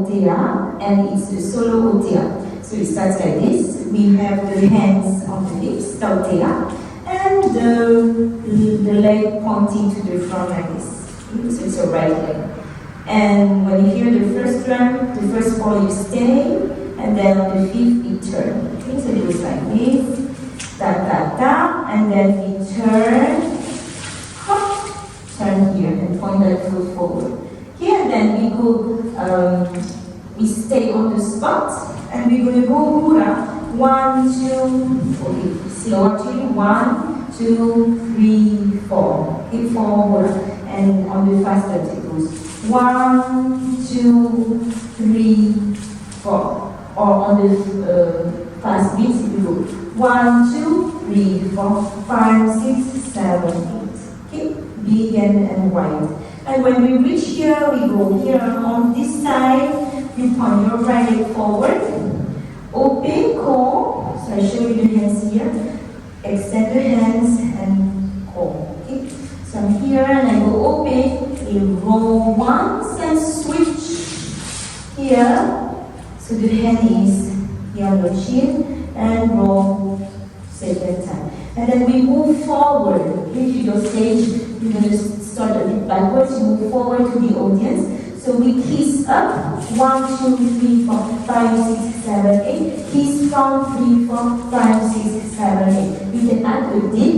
Ote'a, and it's the solo Ote'a. So it starts like this. We have the hands on the hips, the Ote'a, and the leg pointing to the front like this. So it's a right leg. And when you hear the first drum, the first 4 you stay, and then on the 5th we turn. Okay, so it goes like this, da da da, and then we turn, hop, turn here, and point that foot forward. Here, and then we go, we stay on the spot, and we're going to go hura. 1, 2, okay, slow actually. 1, 2, 3, 4. Okay, 4 hura. And on the fast step it goes 1, 2, 3, 4. Or on the fast beats it will go 1, 2, 3, 4, 5, 6, 7, 8. Okay, big and wide. And when we reach here, we go here on this side. You point your right leg forward. Open core. So I show you the hands here. Extend the hands and core. Okay. So I'm here and I go open. You roll once and switch here. So the hand is here on your chin and roll second time. And then we move forward. Okay, to your stage. You're going to start a bit backwards. You move forward to the audience. So we kiss up. 1, 2, 3, 4, 5, 6, 7, 8. Kiss from 3, 4, 5, 6, 7, 8. We can add a dip.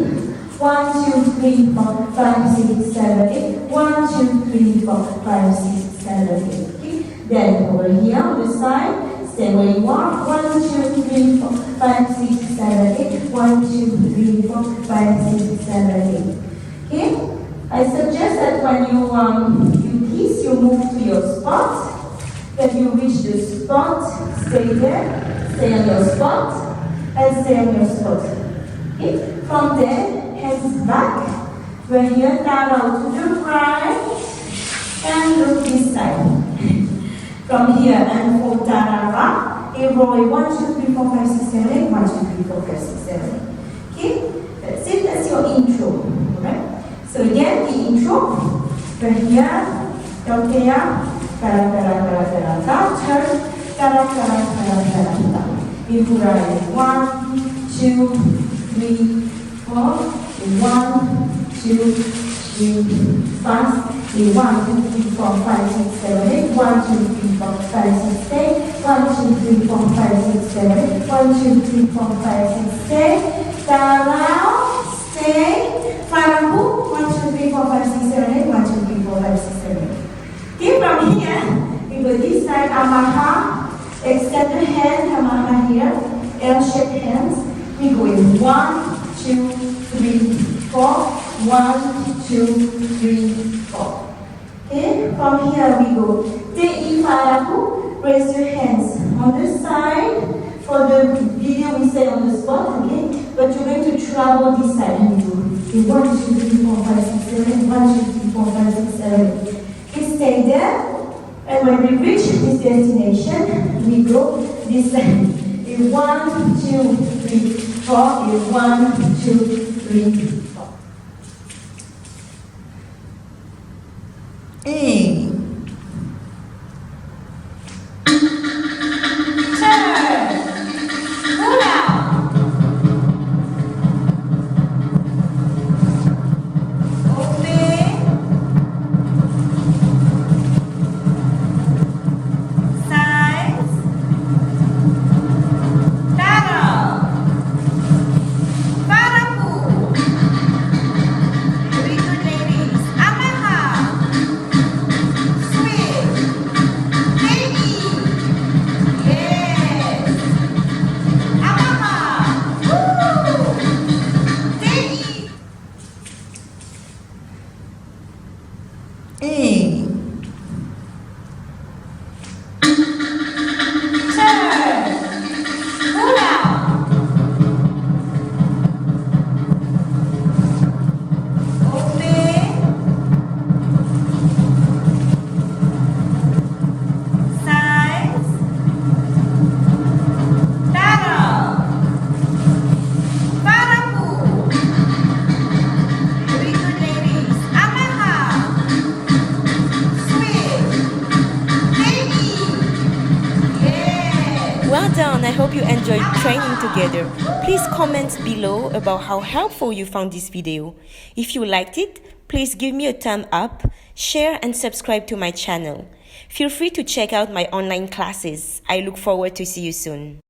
1, 2, 3, 4, 5, 6, 7, 8. 1, 2, 3, 4, 5, 6, 7, 8. Okay. Then over here on the side, stay where you are. 1, 2, 3, 4, 5, 6, 7, 8. 1, 2, 3, 4, 5, 6, 7, 8. Okay. I suggest that when you kiss, you move to your spot. Then you reach the spot, stay there, stay on your spot, and stay on your spot. Okay? From there, hands back. We're here, down to the right, and look this side. From here, and for Tarava, a roll 1, 2, 3, 4, 5, 6, 7, 8. 1, 2, 3, 4, 5, 6, 7, 8. Okay? That's it, that's your intro. Alright? So again, the intro. We're here, Ote'a. Kara kara kara kara ta, turn, kara kara kara kara ta. We hura 1, 2, 3, 4. 1, 2, 3, fast. 1, 2, 3, 4, 5, 6, 7, 8. 1, 2, 3, 4, 5, 6, 8. 1, 2, 3, 4, 5, 6, 7, 8. 1, 2, 3, 4, 5, 6, 8. Down, stay. Farahu. 1, 2, 3, 4, 5, 6, 7, 8. 1, 2, 3, 4, 5, 6, 7, 8. Okay, from here, we go this side, Amaha, extend the hand, Amaha here, L-shaped hands. We go in 1, 2, 3, 4, 1, 2, 3, 4. Okay, from here we go, Te'i Farahu, raise your hands on the side. For the video we say on the spot, okay, but you're going to travel this side and do 1, 2, 3, 4, 5, 6, 7, 1, 2, 3, 4, 5, 6, 7. Stay there, and when we reach this destination, we go this way. 1, 2, 3, 4. 1, 2, 3, 4. A. Turn. Hula. Well done, I hope you enjoyed training together. Please comment below about how helpful you found this video. If you liked it, please give me a thumb up, share and subscribe to my channel. Feel free to check out my online classes. I look forward to see you soon.